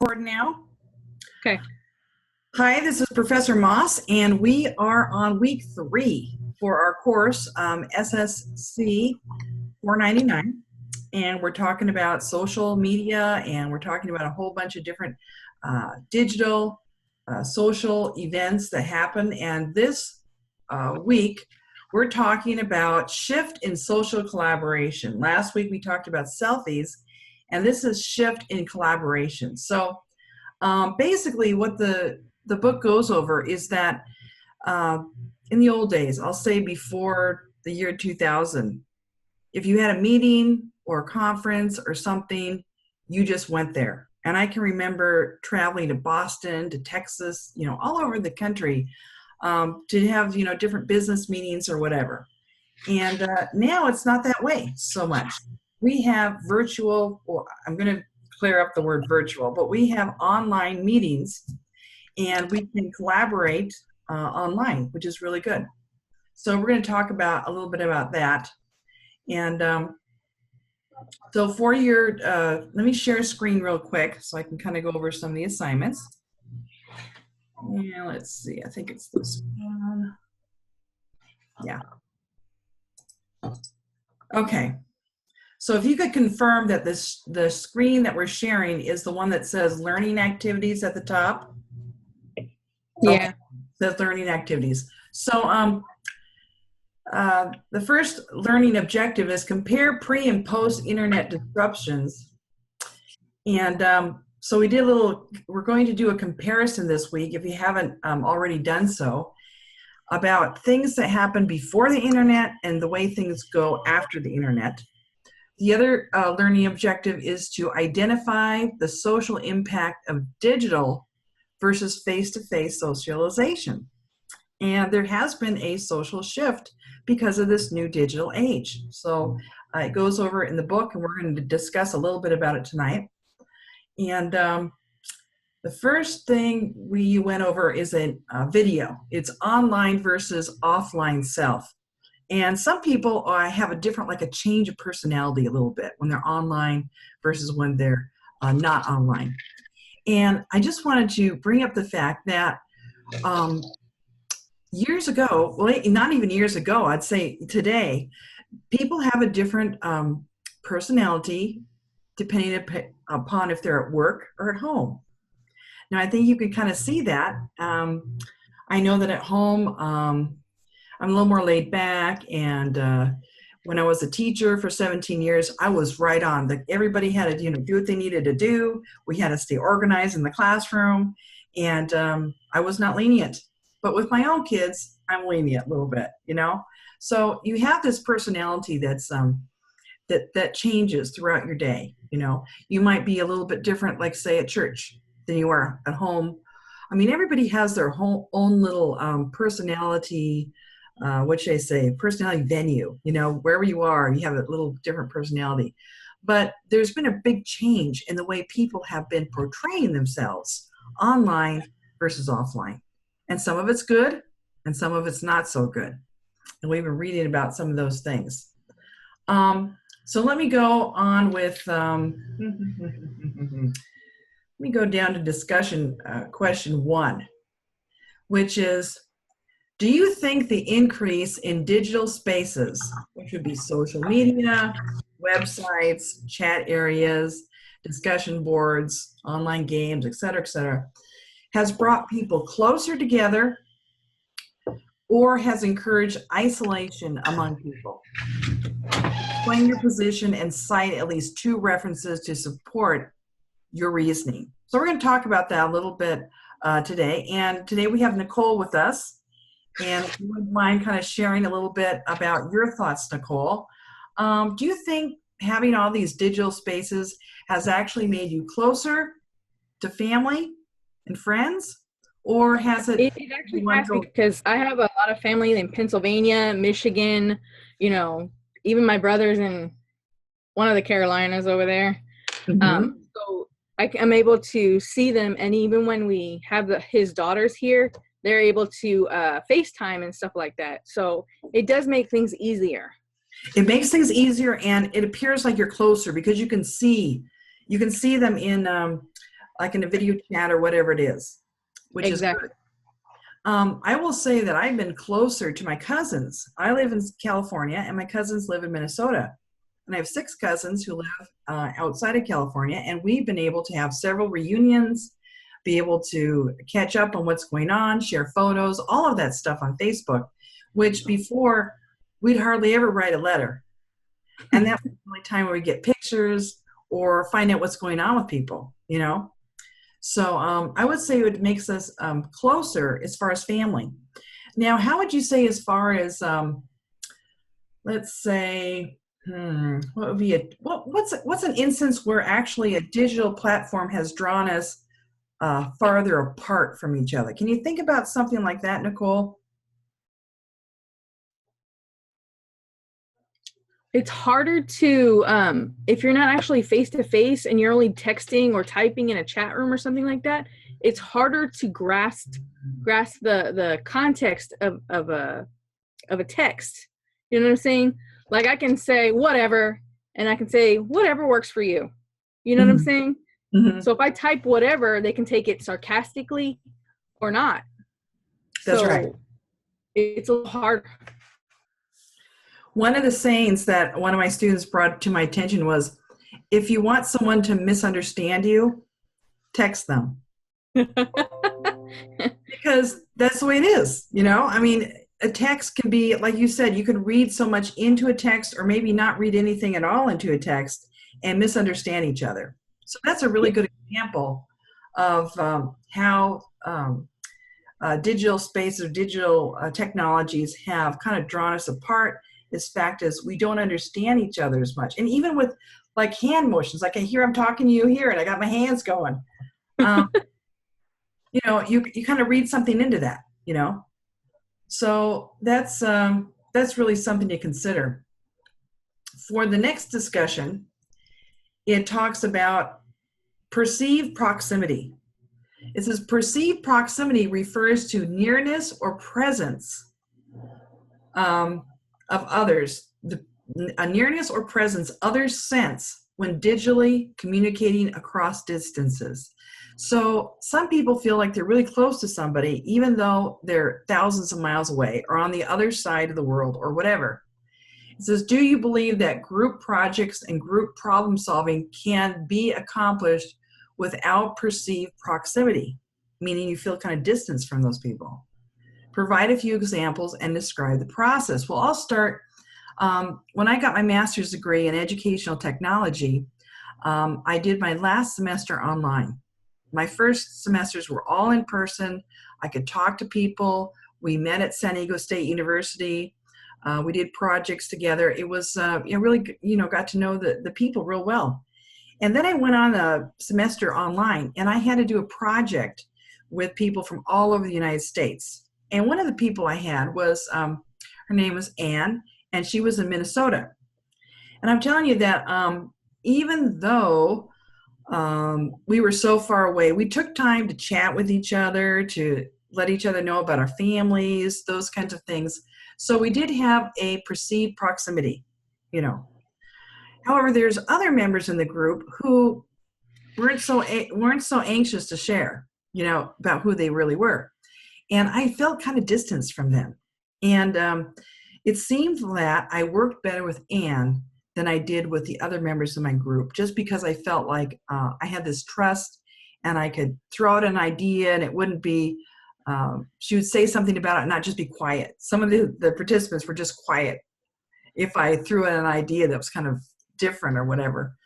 record now. Okay. Hi, this is Professor Moss, and we are on week 3 for our course, SSC 499, and we're talking about social media, and we're talking about a whole bunch of different digital social events that happen. And this week, we're talking about shift in social collaboration. Last week, we talked about selfies, and this is shift in collaboration. So basically what the book goes over is that in the old days, I'll say before the year 2000, if you had a meeting or a conference or something, you just went there. And I can remember traveling to Boston, to Texas, all over the country to have, different business meetings or whatever. And now it's not that way so much. We have virtual, well, I'm going to clear up the word virtual, but we have online meetings and we can collaborate online, which is really good. So we're going to talk about a little bit about that. And so for your, let me share a screen real quick so I can kind of go over some of the assignments. Yeah, let's see, I think it's this one. Yeah. Okay. So if you could confirm that the screen that we're sharing is the one that says learning activities at the top. Yeah. Okay. Says learning activities. So the first learning objective is compare pre and post internet disruptions. And so we did we're going to do a comparison this week, if you haven't already done so, about things that happened before the internet and the way things go after the internet. The other learning objective is to identify the social impact of digital versus face-to-face socialization. And there has been a social shift because of this new digital age. So it goes over in the book, and we're going to discuss a little bit about it tonight. And the first thing we went over is a video. It's online versus offline self. And some people have a different, like a change of personality a little bit when they're online versus when they're not online. And I just wanted to bring up the fact that years ago, well, not even years ago, I'd say today, people have a different personality depending upon if they're at work or at home. Now, I think you can kind of see that. I know that at home, I'm a little more laid back, and when I was a teacher for 17 years, I was right on. Everybody had to, do what they needed to do. We had to stay organized in the classroom, and I was not lenient. But with my own kids, I'm lenient a little bit, So you have this personality that's that changes throughout your day. You might be a little bit different, like say at church, than you are at home. I mean, everybody has their own little personality. What should I say? Personality venue. Wherever you are, you have a little different personality. But there's been a big change in the way people have been portraying themselves online versus offline. And some of it's good, and some of it's not so good. And we've been reading about some of those things. So let me go on with, let me go down to discussion question 1, which is, do you think the increase in digital spaces, which would be social media, websites, chat areas, discussion boards, online games, et cetera, has brought people closer together or has encouraged isolation among people? Explain your position and cite at least 2 references to support your reasoning. So we're going to talk about that a little bit today. And today we have Nicole with us. And if you wouldn't mind kind of sharing a little bit about your thoughts, Nicole. Do you think having all these digital spaces has actually made you closer to family and friends? Or has it? It actually has, because I have a lot of family in Pennsylvania, Michigan, even my brother's in one of the Carolinas over there. Mm-hmm. So I'm able to see them. And even when we have his daughters here, they're able to FaceTime and stuff like that. So it does make things easier. It makes things easier, and it appears like you're closer because you can see them in like in a video chat or whatever it is, which is Exactly. good. I will say that I've been closer to my cousins. I live in California and my cousins live in Minnesota. And I have 6 cousins who live outside of California, and we've been able to have several reunions, be able to catch up on what's going on, share photos, all of that stuff on Facebook, which before we'd hardly ever write a letter. And that's the only time where we get pictures or find out what's going on with people, you know? So I would say it makes us closer as far as family. Now, how would you say as far as, let's say, what would be what's an instance where actually a digital platform has drawn us farther apart from each other? Can you think about something like that, Nicole? It's harder to, if you're not actually face to face and you're only texting or typing in a chat room or something like that, it's harder to grasp the context of a text. You know what I'm saying? Like I can say whatever, and I can say whatever works for you. You know what I'm saying? Mm-hmm. So if I type whatever, they can take it sarcastically or not. That's so right. It's a little hard. One of the sayings that one of my students brought to my attention was, if you want someone to misunderstand you, text them. Because that's the way it is, you know? I mean, a text can be, like you said, you can read so much into a text or maybe not read anything at all into a text and misunderstand each other. So that's a really good example of how digital space or digital technologies have kind of drawn us apart. This fact is we don't understand each other as much. And even with like hand motions, like I'm talking to you here and I got my hands going. You know, you kind of read something into that, you know? So that's really something to consider. For the next discussion, it talks about perceived proximity. It says perceived proximity refers to nearness or presence of others, a nearness or presence others sense when digitally communicating across distances. So some people feel like they're really close to somebody, even though they're thousands of miles away or on the other side of the world or whatever. It says, do you believe that group projects and group problem solving can be accomplished without perceived proximity, meaning you feel kind of distanced from those people? Provide a few examples and describe the process. Well, I'll start. When I got my master's degree in educational technology, I did my last semester online. My first semesters were all in person. I could talk to people. We met at San Diego State University. We did projects together. It was, it really, got to know the people real well. And then I went on a semester online, and I had to do a project with people from all over the United States. And one of the people I had was, her name was Anne, and she was in Minnesota. And I'm telling you that even though we were so far away, we took time to chat with each other, to let each other know about our families, those kinds of things. So we did have a perceived proximity, you know. However, there's other members in the group who weren't so anxious to share, you know, about who they really were. And I felt kind of distanced from them. And it seemed that I worked better with Anne than I did with the other members of my group, just because I felt like I had this trust and I could throw out an idea and it wouldn't be, she would say something about it, not just be quiet. Some of the participants were just quiet if I threw in an idea that was kind of different or whatever.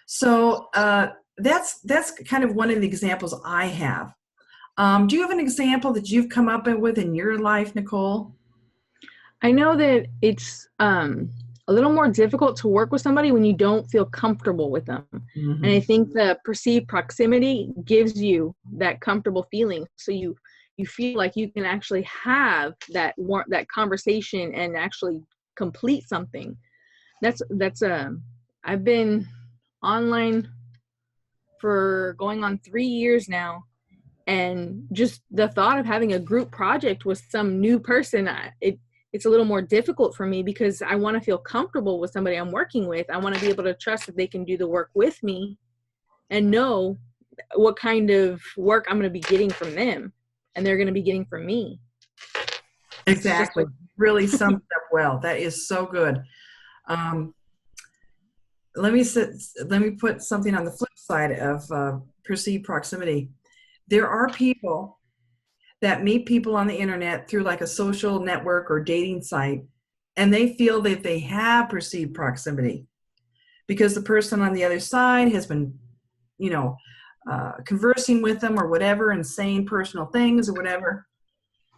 So that's kind of one of the examples I have. Do you have an example that you've come up with in your life, Nicole? I know that it's a little more difficult to work with somebody when you don't feel comfortable with them. Mm-hmm. And I think the perceived proximity gives you that comfortable feeling. So you feel like you can actually have that conversation and actually complete something. I've been online for going on 3 years now. And just the thought of having a group project with some new person, it's a little more difficult for me because I want to feel comfortable with somebody I'm working with. I want to be able to trust that they can do the work with me and know what kind of work I'm going to be getting from them and they're going to be getting from me. Exactly. Really summed it up well. That is so good. Let me put something on the flip side of perceived proximity. There are people that meet people on the internet through like a social network or dating site, and they feel that they have perceived proximity because the person on the other side has been, conversing with them or whatever and saying personal things or whatever.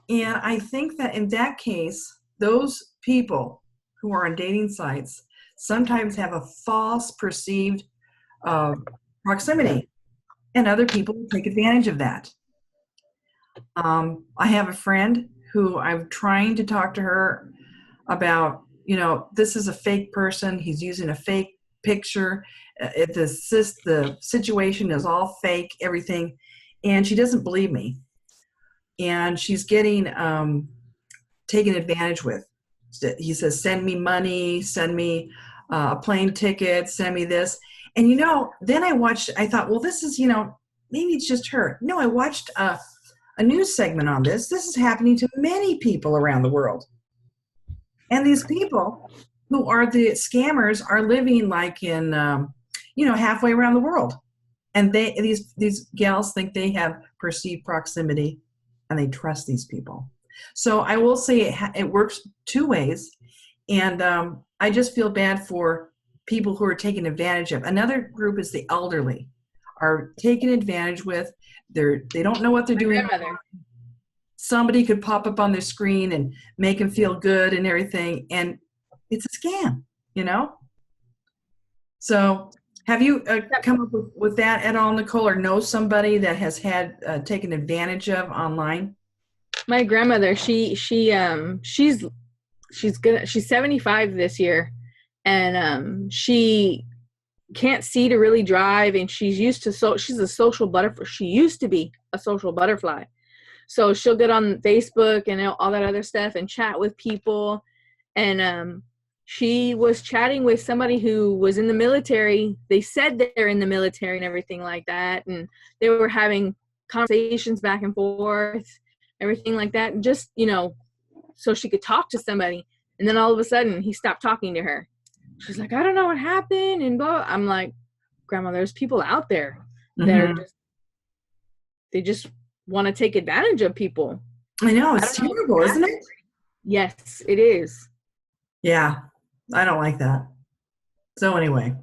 And I think that in that case, those people who are on dating sites sometimes have a false perceived proximity, and other people take advantage of that. I have a friend who I'm trying to talk to her about, this is a fake person. He's using a fake picture. The situation is all fake, everything. And she doesn't believe me. And she's getting taken advantage with. He says, send me money, send me a plane ticket, send me this. And, then I thought, well, this is, maybe it's just her. No, I watched a news segment on this. This is happening to many people around the world. And these people who are the scammers are living like in, halfway around the world. And these gals think they have perceived proximity and they trust these people. So I will say it works two ways. And I just feel bad for people who are taken advantage of. Another group is the elderly are taken advantage with. They don't know what they're doing. Somebody could pop up on their screen and make them feel good and everything. And it's a scam, So have you come up with that at all, Nicole, or know somebody that has had taken advantage of online? My grandmother, she's good. She's 75 this year, and she can't see to really drive, and she's a social butterfly. She used to be a social butterfly. So she'll get on Facebook and all that other stuff and chat with people. And she was chatting with somebody who was in the military. They said they're in the military and everything like that. And they were having conversations back and forth, everything like that. And just, so she could talk to somebody. And then all of a sudden he stopped talking to her. She's like, I don't know what happened. And blah. I'm like, Grandma, there's people out there that are they just want to take advantage of people. I know, it's terrible, isn't it? Yes, it is. Yeah, I don't like that. So anyway,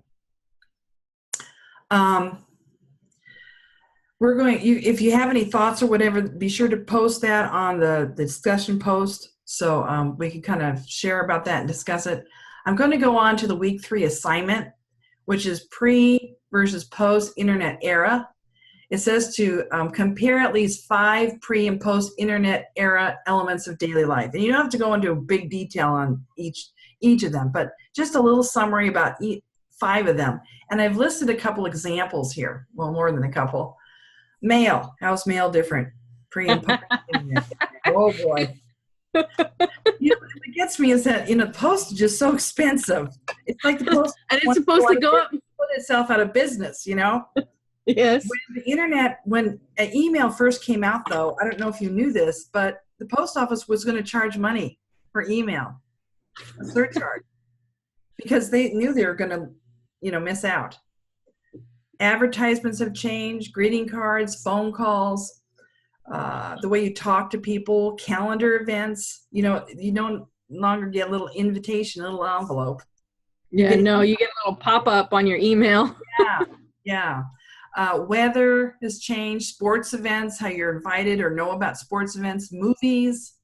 if you have any thoughts or whatever, be sure to post that on the discussion post so we can kind of share about that and discuss it. I'm going to go on to the week 3 assignment, which is pre versus post internet era. It says to compare at least 5 pre and post internet era elements of daily life. And you don't have to go into big detail on each of them, but just a little summary about 5 of them. And I've listed a couple examples here. Well, more than a couple. Mail. How's mail different? Pre and post internet. Oh boy. What gets me is that postage is so expensive. It's like the post and it's supposed to go up, put itself out of business. Yes. When an email first came out, though, I don't know if you knew this, but the post office was going to charge money for email, a surcharge, because they knew they were going to, miss out. Advertisements have changed, greeting cards, phone calls, the way you talk to people, calendar events. You don't longer get a little invitation, a little envelope. You get a little pop-up on your email. Yeah. Weather has changed, sports events, how you're invited or know about sports events, movies,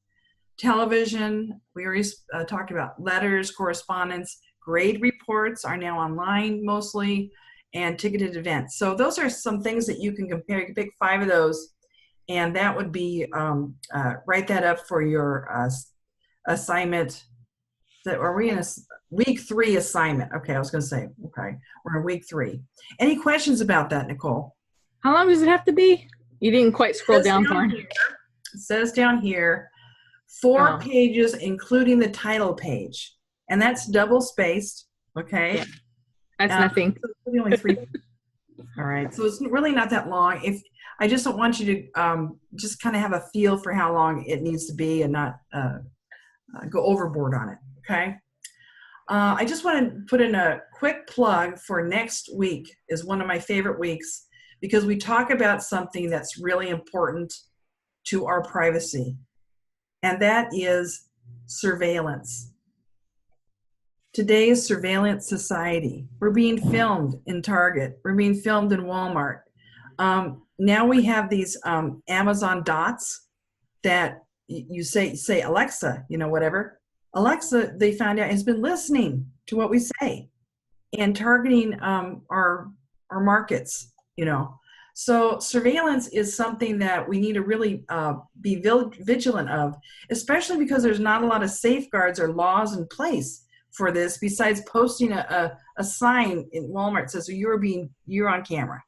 television. We already talked about letters, correspondence, grade reports are now online mostly, and ticketed events. So those are some things that you can compare. You can pick 5 of those, and that would be, write that up for your assignment. Are we in a week 3 assignment? Okay, I was going to say, okay, we're in week 3. Any questions about that, Nicole? How long does it have to be? You didn't quite scroll down far. It says down here, 4 pages, including the title page. And that's double spaced, okay? Yeah. That's nothing. Only 3. All right. So it's really not that long. If I just don't want you to just kind of have a feel for how long it needs to be and not go overboard on it. Okay. I just want to put in a quick plug for next week is one of my favorite weeks because we talk about something that's really important to our privacy, and that is surveillance. Today's surveillance society. We're being filmed in Target. We're being filmed in Walmart. Now we have these Amazon dots that you say, Alexa, whatever. Alexa, they found out, has been listening to what we say and targeting our markets, So surveillance is something that we need to really be vigilant of, especially because there's not a lot of safeguards or laws in place for this besides posting a sign in Walmart that says you're on camera,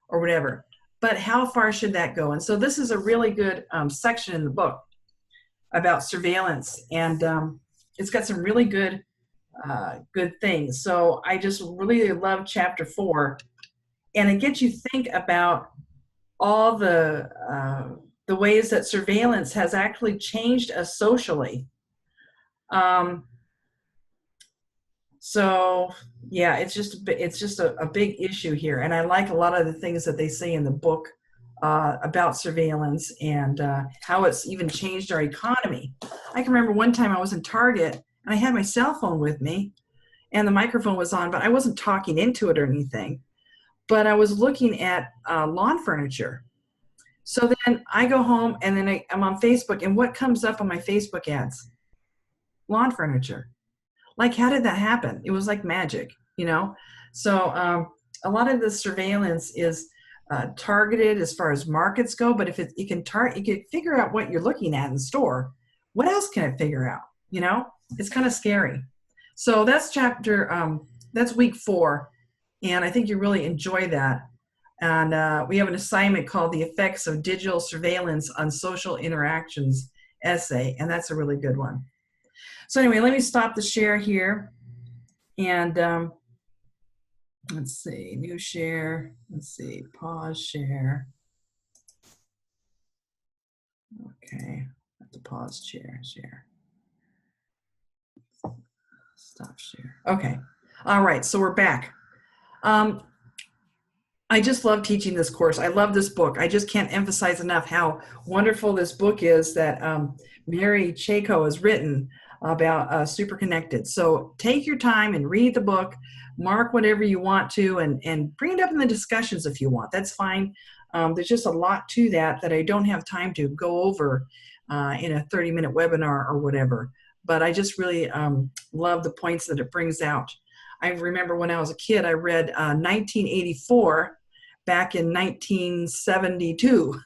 or whatever. But how far should that go? And so this is a really good section in the book about surveillance, and it's got some really good things. So I just really love chapter 4, and it gets you think about all the ways that surveillance has actually changed us socially. So yeah, it's just a big issue here, and I like a lot of the things that they say in the book about surveillance and how it's even changed our economy. I can remember one time I was in Target and I had my cell phone with me and the microphone was on, but I wasn't talking into it or anything. But I was looking at lawn furniture. So then I go home and then I'm on Facebook, and what comes up on my Facebook ads? Lawn furniture. Like, how did that happen? It was like magic, So a lot of the surveillance is targeted as far as markets go, but if it can figure out what you're looking at in the store, what else can it figure out? It's kind of scary. So that's that's week 4, and I think you really enjoy that. And we have an assignment called The Effects of Digital Surveillance on Social Interactions essay, and that's a really good one. So anyway, let me stop the share here, and let's see, new share, let's see, pause share. Okay, have to pause share. Stop share. Okay, all right, so we're back. I just love teaching this course. I love this book. I just can't emphasize enough how wonderful this book is that Mary Chaco has written about Super Connected. So take your time and read the book, mark whatever you want to, and bring it up in the discussions if you want. That's fine. There's just a lot to that I don't have time to go over in a 30-minute webinar or whatever. But I just really love the points that it brings out. I remember when I was a kid, I read 1984 back in 1972.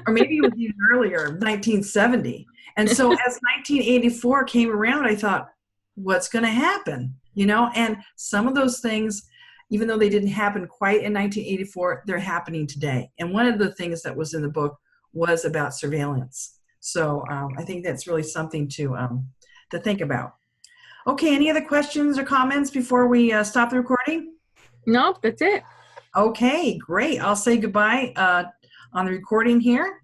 Or maybe it was even earlier, 1970. And so as 1984 came around, I thought, what's going to happen? And some of those things, even though they didn't happen quite in 1984, they're happening today. And one of the things that was in the book was about surveillance. So I think that's really something to think about. Okay, any other questions or comments before we stop the recording? Nope, that's it. Okay, great. I'll say goodbye on the recording here.